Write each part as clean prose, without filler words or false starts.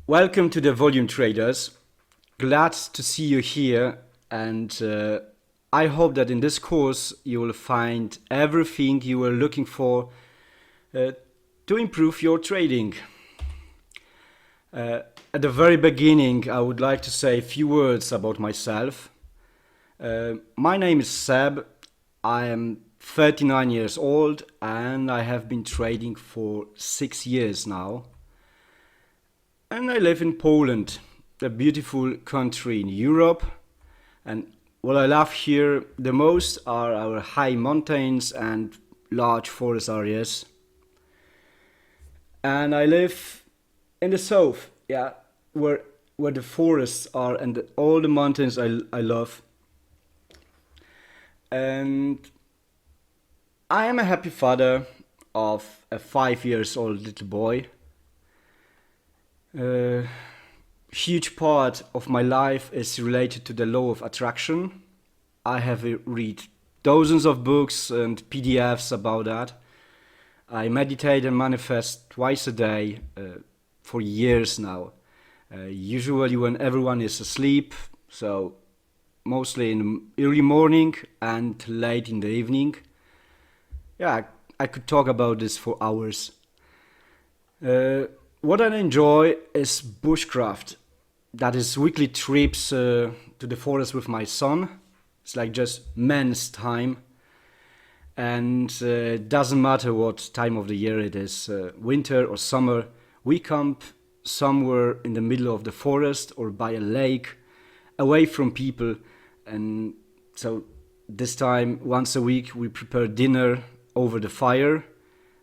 Welcome to the Volume Traders. Glad to see you here, and I hope that in this course you will find everything you were looking for to improve your trading. At the very beginning, I would like to say a few words about myself. My name is Seb. I am 39 years old and I have been trading for 6 years now. And I live in Poland, a beautiful country in Europe. And what I love here the most are our high mountains and large forest areas. And I live in the south, where the forests are and all the mountains I love. And I am a happy father of a 5 years old little boy. Huge part of my life is related to the law of attraction. I have read dozens of books and PDFs about that. I meditate and manifest twice a day for years now. Usually when everyone is asleep, so mostly in the early morning and late in the evening. I could talk about this for hours. What I enjoy is bushcraft. That is weekly trips to the forest with my son. It's like just men's time. And it doesn't matter what time of the year it is, winter or summer. We camp somewhere in the middle of the forest or by a lake, away from people. And so this time, once a week, we prepare dinner over the fire.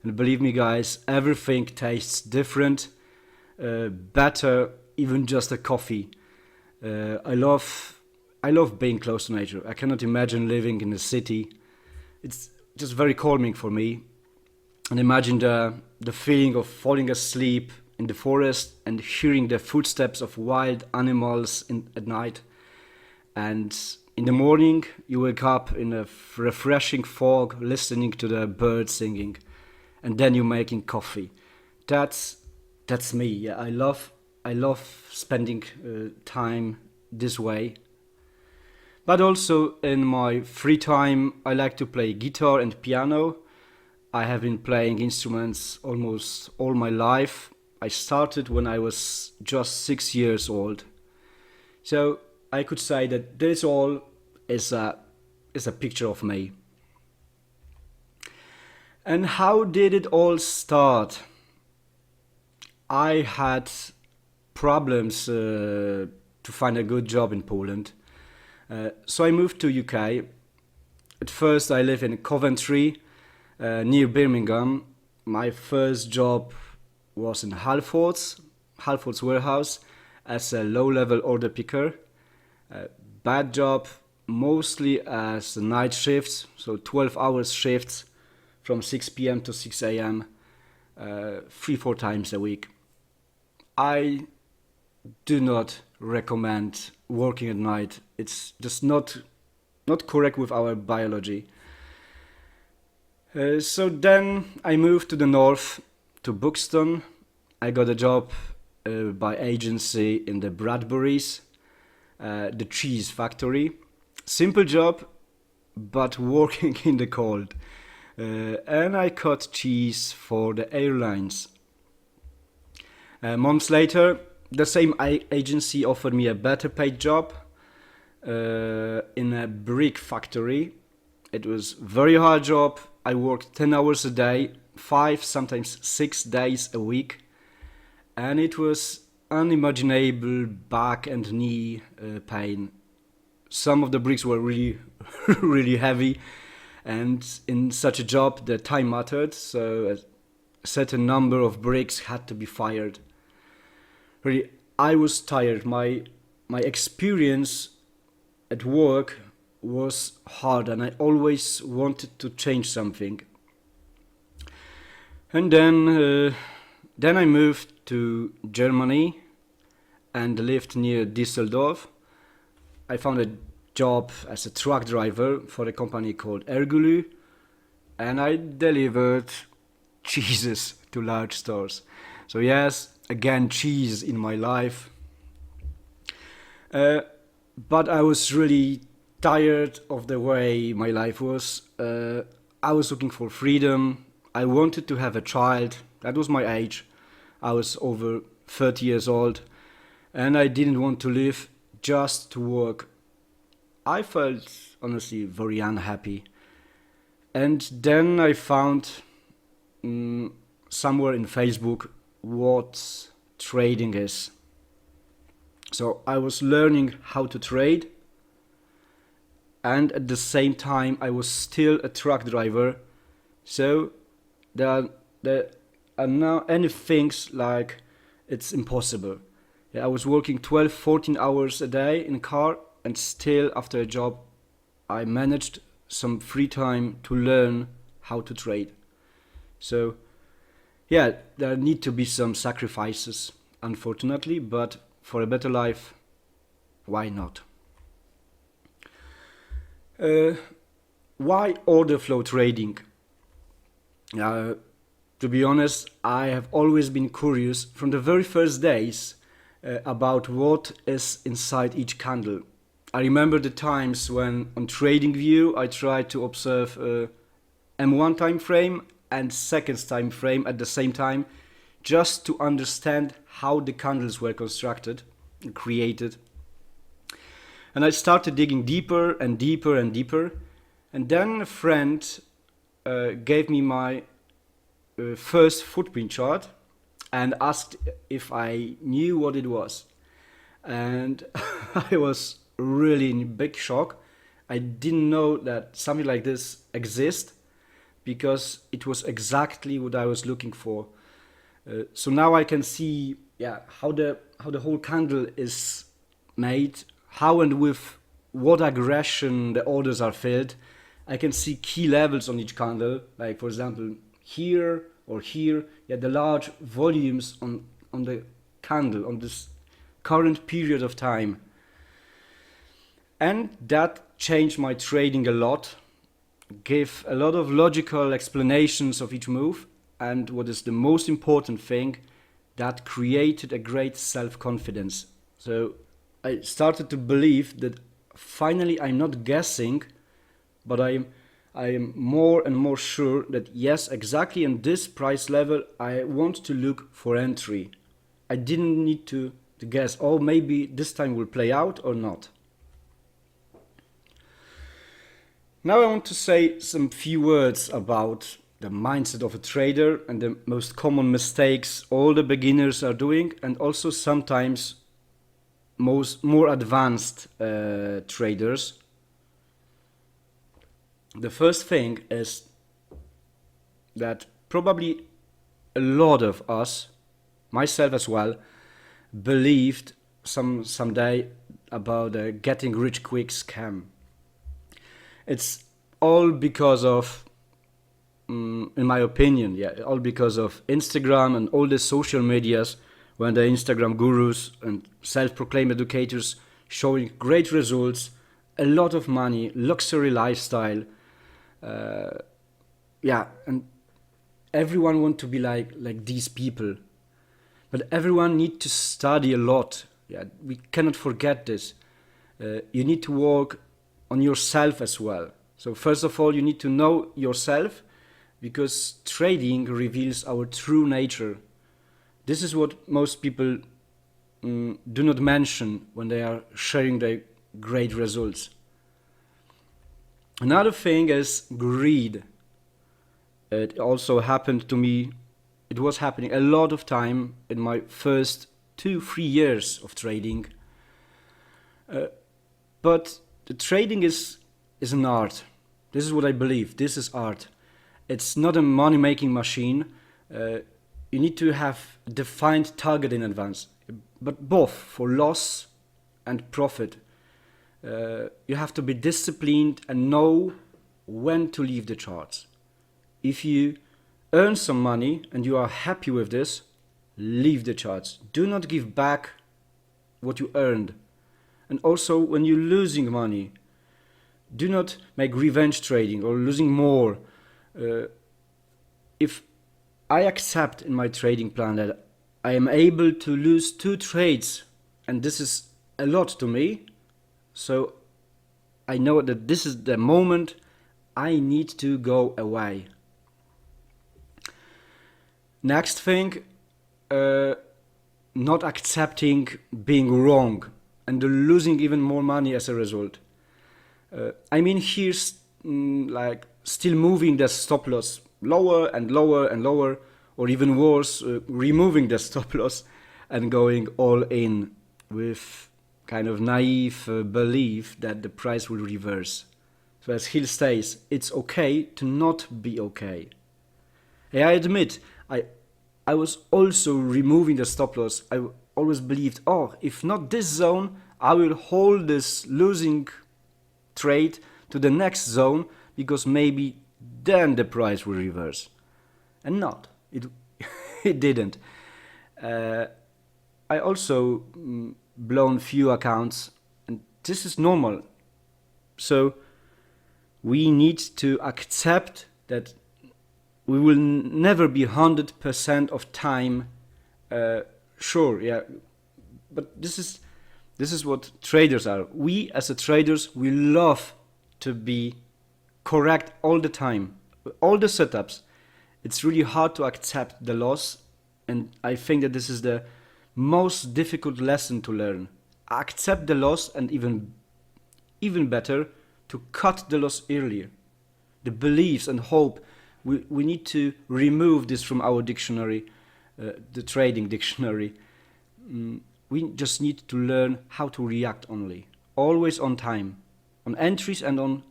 And believe me guys, everything tastes different, better, even just a coffee. I love being close to nature. I cannot imagine living in a city. It's just very calming for me. And imagine the feeling of falling asleep in the forest and hearing the footsteps of wild animals at night. And in the morning, you wake up in a refreshing fog, listening to the birds singing. And then you're making coffee. That's me. Yeah, I love spending time this way. But also in my free time, I like to play guitar and piano. I have been playing instruments almost all my life. I started when I was just 6 years old. So I could say that this all is a picture of me. And how did it all start? I had problems to find a good job in Poland. So I moved to UK. At first I lived in Coventry, near Birmingham. My first job was in Halfords warehouse as a low-level order picker. Bad job, mostly as night shifts, so 12 hours shifts from 6 p.m. to 6 a.m. 3-4 times a week. I do not recommend working at night. It's just not correct with our biology. So then I moved to the north, to Buxton. I got a job by agency in the Bradburys, the cheese factory. Simple job, but working in the cold. And I cut cheese for the airlines. Months later, the same agency offered me a better paid job in a brick factory. It was very hard job. I worked 10 hours a day, 5, sometimes 6 days a week. And it was unimaginable back and knee pain. Some of the bricks were really, really heavy. And in such a job, the time mattered, so a certain number of bricks had to be fired. Really, I was tired. My experience at work was hard, and I always wanted to change something. And then I moved to Germany and lived near Düsseldorf. I found a job as a truck driver for a company called Ergulu, and I delivered cheeses to large stores. So yes, again cheese in my life. Uh, but I was really tired of the way my life was. I was looking for freedom. I wanted to have a child. That was my age. I was over 30 years old, and I didn't want to live just to work. I felt honestly very unhappy. And then I found mm, somewhere in Facebook what trading is. So I was learning how to trade, and at the same time I was still a truck driver. So there are now any things like it's impossible. Yeah, I was working 12, 14 hours a day in a car, and still after a job I managed some free time to learn how to trade. So yeah, there need to be some sacrifices, unfortunately, but for a better life, why not? Uh, why order flow trading? Uh, to be honest, I have always been curious from the very first days about what is inside each candle. I remember the times when on TradingView I tried to observe M1 time frame and seconds time frame at the same time, just to understand how the candles were constructed and created. And I started digging deeper and deeper and deeper. And then a friend gave me my first footprint chart and asked if I knew what it was. And I was really in big shock. I didn't know that something like this exists, because it was exactly what I was looking for. So now I can see, yeah, how the whole candle is made, how and with what aggression the orders are filled. I can see key levels on each candle, like for example here or here. Yeah, the large volumes on the candle on this current period of time, and that changed my trading a lot. Give a lot of logical explanations of each move, and what is the most important thing, that created a great self-confidence. So I started to believe that finally I'm not guessing, but I am more and more sure that yes, exactly in this price level I want to look for entry. I didn't need to guess, oh maybe this time will play out or not. Now I want to say some few words about the mindset of a trader and the most common mistakes all the beginners are doing, and also sometimes more advanced traders. The first thing is that probably a lot of us, myself as well, believed someday about a getting rich quick scam. It's all because of, in my opinion, yeah, all because of Instagram and all the social medias, when the Instagram gurus and self-proclaimed educators showing great results, a lot of money, luxury lifestyle, yeah, and everyone want to be like these people, but everyone need to study a lot. Yeah, we cannot forget this. You need to work on yourself as well. So first of all, you need to know yourself, because trading reveals our true nature. This is what most people do not mention when they are sharing their great results. Another thing is greed. It also happened to me. It was happening a lot of time in my first 2-3 years of trading. But the trading is an art. This is what I believe. This is art. It's not a money-making machine. You need to have a defined target in advance, but both for loss and profit. You have to be disciplined and know when to leave the charts. If you earn some money and you are happy with this, leave the charts. Do not give back what you earned. And also, when you're losing money, do not make revenge trading or losing more. If I accept in my trading plan that I am able to lose 2 trades, and this is a lot to me. So I know that this is the moment I need to go away. Next thing, not accepting being wrong and losing even more money as a result. I mean, here's like still moving the stop loss lower and lower and lower, or even worse, removing the stop loss and going all in with kind of naive belief that the price will reverse. So as Hill says, it's okay to not be okay. I admit, I was also removing the stop loss. I always believed, oh, if not this zone, I will hold this losing trade to the next zone because maybe then the price will reverse. And not. It didn't. I also blown few accounts, and this is normal. So we need to accept that we will never be 100% of time sure, yeah. But this is what traders are. We as a traders, we love to be correct all the time. All the setups, it's really hard to accept the loss, and I think that this is the most difficult lesson to learn. Accept the loss, and even better, to cut the loss earlier. The beliefs and hope, we need to remove this from our dictionary, the trading dictionary. We just need to learn how to react only, always on time, on entries and on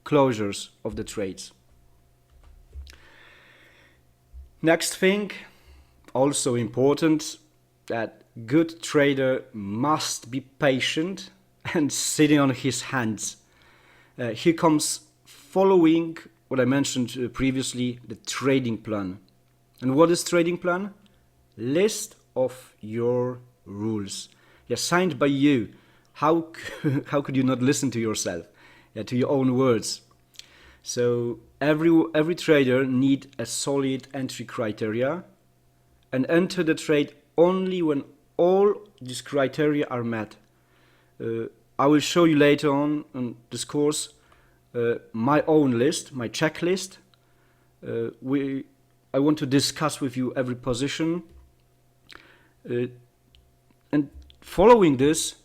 closures of the trades. Next thing, also important, that good trader must be patient and sitting on his hands. Here comes following what I mentioned previously, the trading plan. And what is trading plan? List of your rules. Yeah, signed by you. How could you not listen to yourself? Yeah, to your own words. So every trader need a solid entry criteria and enter the trade only when all these criteria are met. I will show you later on in this course my own list, my checklist. I want to discuss with you every position. And following this,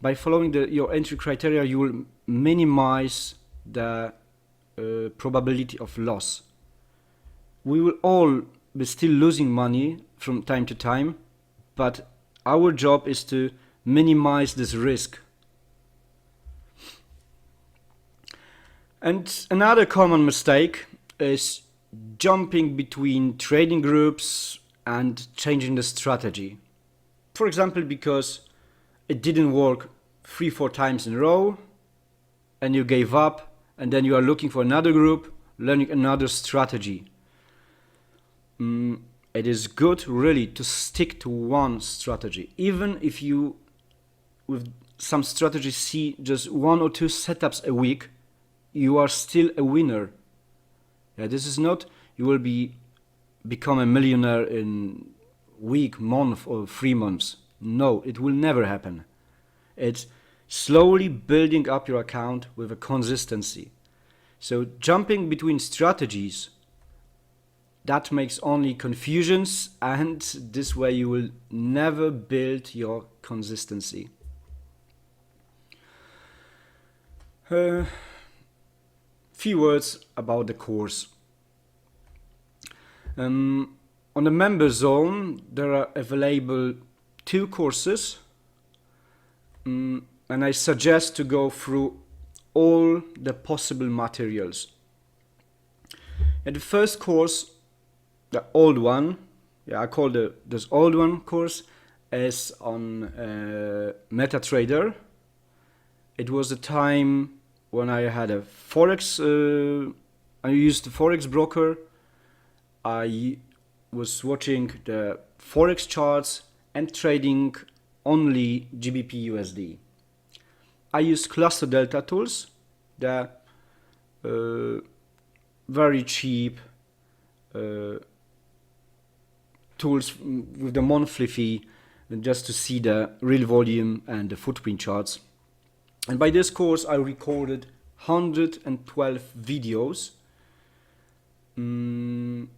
by following your entry criteria, you will minimize the probability of loss. We will all be still losing money from time to time, but our job is to minimize this risk. And another common mistake is jumping between trading groups and changing the strategy. For example, because it didn't work 3-4 times in a row and you gave up, and then you are looking for another group, learning another strategy. It is good really to stick to one strategy. Even if you with some strategies see just 1 or 2 setups a week, you are still a winner. Yeah, this is not you will become a millionaire in week, month, or 3 months. No, it will never happen. It's slowly building up your account with a consistency. So jumping between strategies, that makes only confusions, and this way you will never build your consistency. Few words about the course. On the member zone, there are available 2 courses, and I suggest to go through all the possible materials. And the first course, the old one, I call this old one course, is on MetaTrader. It was a time when I had a forex. I used the forex broker. I was watching the forex charts and trading only GBP USD. I used cluster delta tools, the very cheap tools with the monthly fee just to see the real volume and the footprint charts. And by this course I recorded 112 videos. And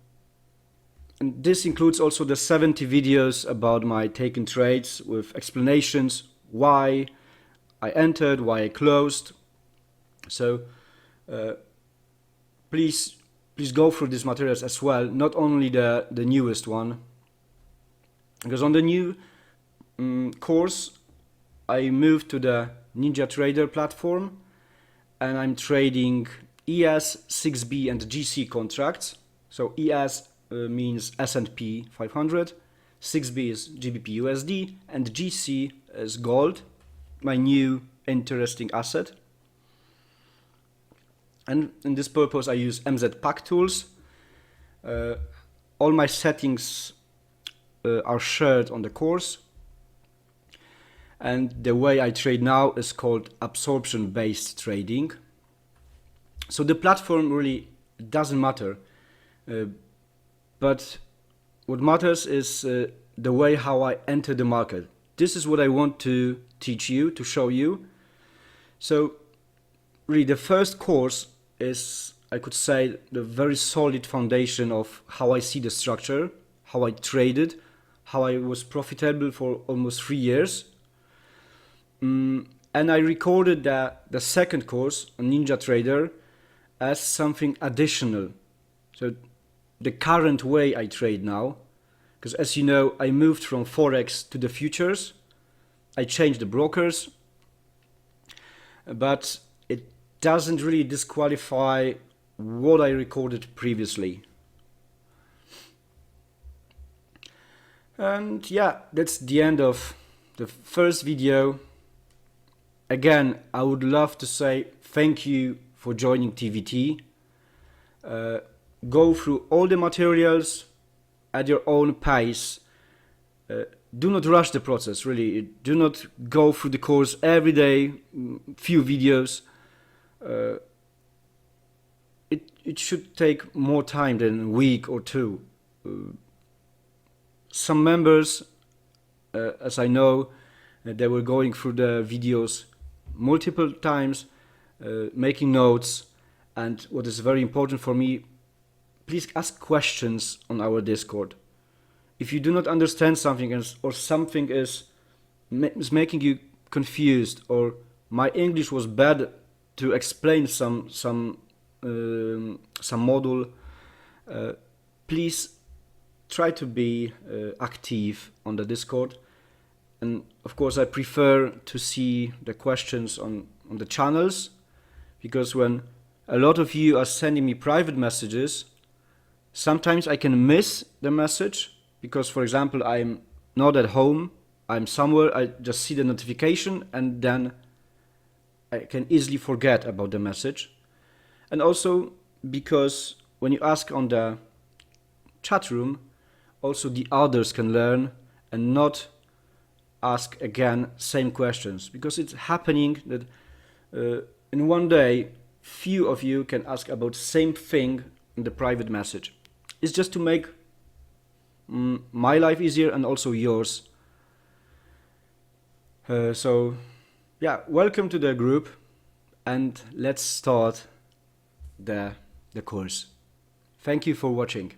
this includes also the 70 videos about my taken trades with explanations why I entered, why I closed. So please go through these materials as well, not only the newest one, because on the new course I moved to the NinjaTrader platform and I'm trading ES, 6B and GC contracts. So ES means S&P 500, 6B is GBP USD and GC is gold, my new interesting asset. And in this purpose I use MZ Pack tools. All my settings are shared on the course, and the way I trade now is called absorption based trading. So the platform really doesn't matter, but what matters is the way how I enter the market. This is what I want to teach you, to show you. So really the first course is, I could say, the very solid foundation of how I see the structure, how I traded, how I was profitable for almost 3 years. And I recorded the second course on NinjaTrader as something additional. So the current way I trade now, because as you know, I moved from Forex to the futures. I changed the brokers, but it doesn't really disqualify what I recorded previously. And yeah, that's the end of the first video. Again, I would love to say thank you for joining TVT. Go through all the materials at your own pace. Do not rush the process, really. Do not go through the course every day, few videos. It should take more time than a week or two. Some members, as I know, they were going through the videos multiple times, making notes, and what is very important for me, please ask questions on our Discord. If you do not understand something or something is making you confused, or my English was bad to explain some module, please try to be active on the Discord. And of course I prefer to see the questions on the channels, because when a lot of you are sending me private messages, sometimes I can miss the message because, for example, I'm not at home, I'm somewhere, I just see the notification and then I can easily forget about the message. And also because when you ask on the chat room, also the others can learn and not ask again same questions, because it's happening that in one day few of you can ask about same thing in the private message. It's just to make my life easier and also yours. So yeah, welcome to the group, and let's start the course. Thank you for watching.